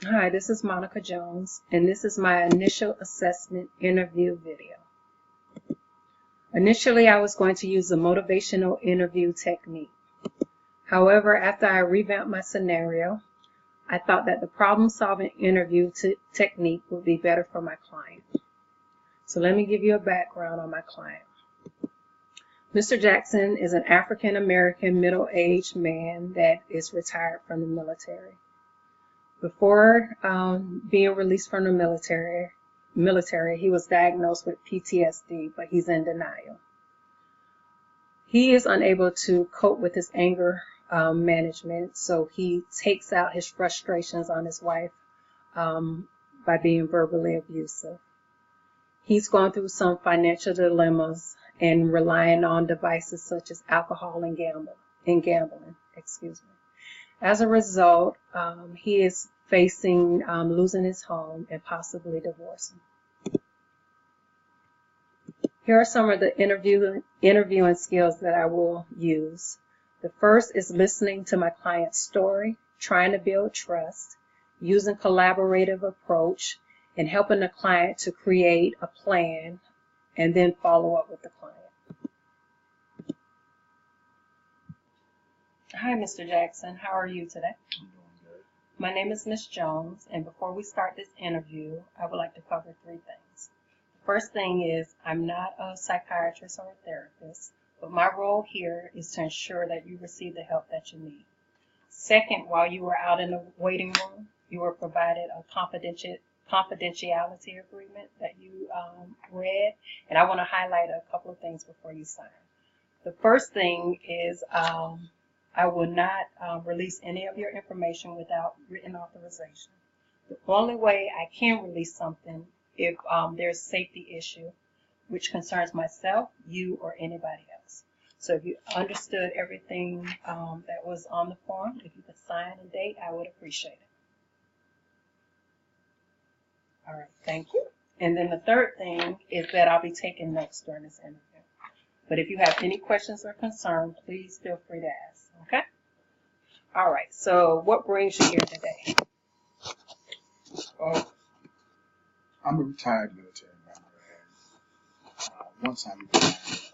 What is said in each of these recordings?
Hi, this is Monica Jones, and this is my initial assessment interview video. Initially, I was going to use a motivational interview technique. However, after I revamped my scenario, I thought that the problem-solving interview technique would be better for my client. So let me give you a background on my client. Mr. Jackson is an African-American middle-aged man that is retired from the military. Before being released from the military, he was diagnosed with PTSD, but he's in denial. He is unable to cope with his anger management, so he takes out his frustrations on his wife by being verbally abusive. He's gone through some financial dilemmas and relying on devices such as alcohol and gambling. As a result, he is facing losing his home and possibly divorcing. Here are some of the interviewing skills that I will use. The first is listening to my client's story, trying to build trust, using collaborative approach, and helping the client to create a plan and then follow up with the client. Hi, Mr. Jackson. How are you today? I'm doing good. My name is Ms. Jones, and before we start this interview, I would like to cover three things. The first thing is I'm not a psychiatrist or a therapist, but my role here is to ensure that you receive the help that you need. Second, while you were out in the waiting room, you were provided a confidentiality agreement that you read, and I want to highlight a couple of things before you sign. The first thing is I will not release any of your information without written authorization. The only way I can release something if there's a safety issue, which concerns myself, you, or anybody else. So if you understood everything that was on the form, if you could sign and date, I would appreciate it. All right, thank you. And then the third thing is that I'll be taking notes during this interview. But if you have any questions or concerns, please feel free to ask, okay? All right, so what brings you here today? Oh, I'm a retired military member, and once I retired, I was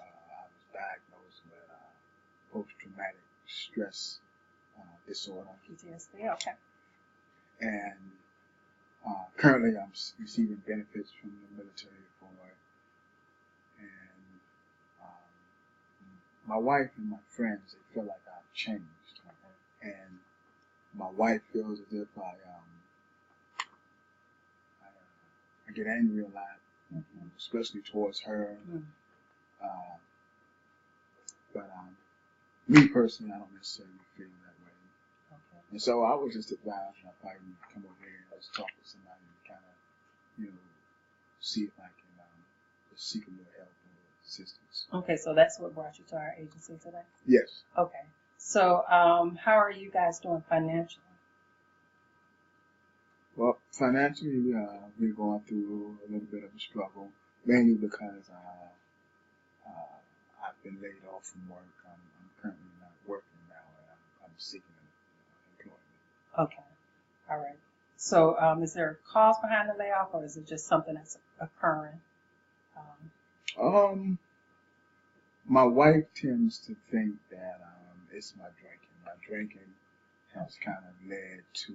diagnosed with post-traumatic stress disorder, PTSD, okay. and currently I'm receiving benefits from the military for it. And my wife and my friends, they feel like I've changed, and my wife feels as if I get angry a lot, especially towards her. But me personally, I don't necessarily feel that way. Okay. And so I was just advised I probably need to come over here and just talk with somebody and kind of, see if I can just seek a little help or assistance. Okay, so that's what brought you to our agency today? Yes. Okay. So how are you guys doing financially? Well, financially, we're going through a little bit of a struggle, mainly because I've been laid off from work. I'm currently not working now, and I'm seeking employment. Okay. All right. So is there a cause behind the layoff, or is it just something that's occurring? My wife tends to think that it's my drinking. My drinking has kind of led to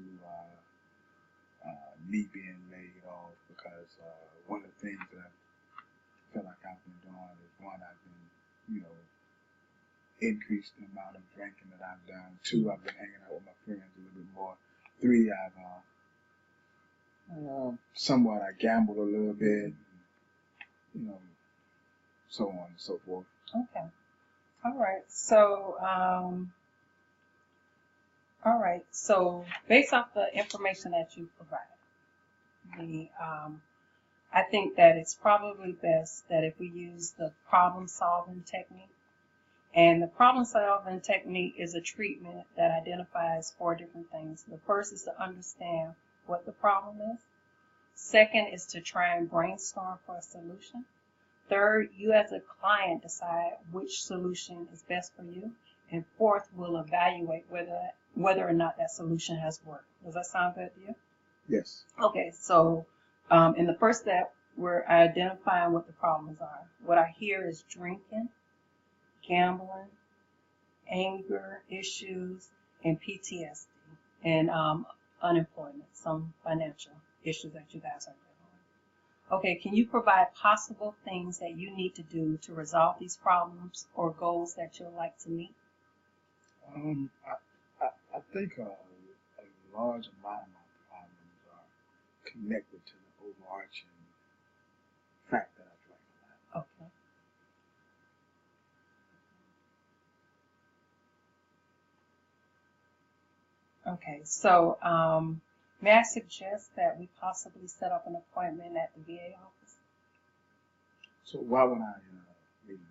me being laid off because one of the things that I feel like I've been doing is one, I've been, increased the amount of drinking that I've done. Two, I've been hanging out with my friends a little bit more. Three, I've somewhat I gambled a little bit, so on and so forth. Okay. All right. So all right. So based off the information that you provided, I think that it's probably best that if we use the problem-solving technique. And the problem-solving technique is a treatment that identifies 4 different things. The first is to understand what the problem is. Second is to try and brainstorm for a solution. Third, you as a client decide which solution is best for you. And fourth, we'll evaluate whether or not that solution has worked. Does that sound good to you? Yes. Okay, so in the first step, we're identifying what the problems are. What I hear is drinking, gambling, anger issues, and PTSD, and unemployment, some financial issues that you guys are dealing with. Okay, can you provide possible things that you need to do to resolve these problems or goals that you'd like to meet? I think a large amount of my problems are connected to the overarching fact that I drink a lot. Okay. Okay, so may I suggest that we possibly set up an appointment at the VA office? So why would I need an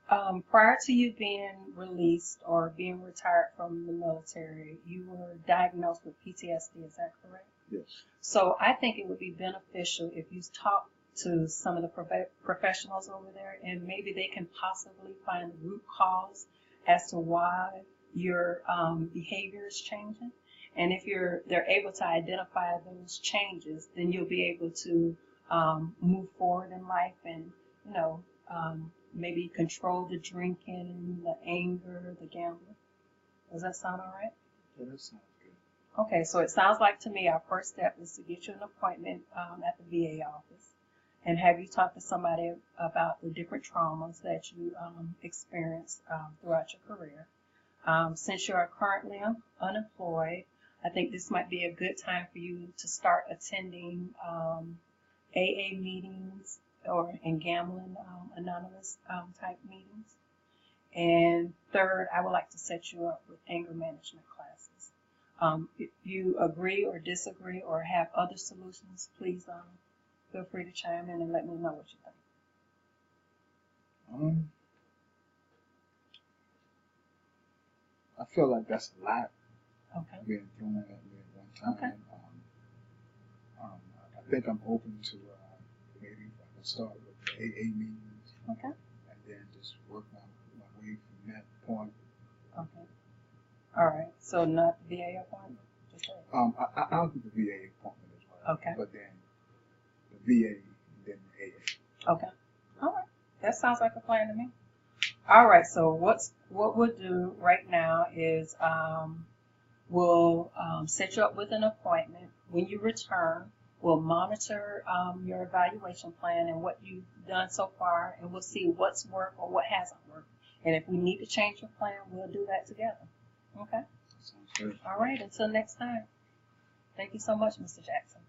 appointment? Prior to you being released or being retired from the military, you were diagnosed with PTSD, is that correct? Yes. So I think it would be beneficial if you talk to some of the professionals over there, and maybe they can possibly find the root cause as to why your behavior is changing. And if they're able to identify those changes, then you'll be able to move forward in life and, you know, maybe control the drinking, the anger, the gambling. Does that sound all right? Yeah, that sounds good. Okay, so it sounds like to me our first step is to get you an appointment at the VA office and have you talk to somebody about the different traumas that you experienced throughout your career. Since you are currently unemployed, I think this might be a good time for you to start attending AA meetings and gambling anonymous type meetings. And third, I would like to set you up with anger management classes. If you agree or disagree or have other solutions, please feel free to chime in and let me know what you think. I feel like that's a lot Okay. being thrown at me at one time. Okay. I think I'm open to maybe if I can start with the AA meetings. Okay. And then just work my way from that point. Okay. All right. So not the VA appointment? Just I'll do the VA appointment as well. Okay. But then the VA and then the AA. Okay. All right. That sounds like a plan to me. All right. So what we'll do right now is we'll set you up with an appointment. When you return, we'll monitor your evaluation plan and what you've done so far, and we'll see what's worked or what hasn't worked. And if we need to change your plan, we'll do that together. Okay? Sounds good. All right. Until next time. Thank you so much, Mr. Jackson.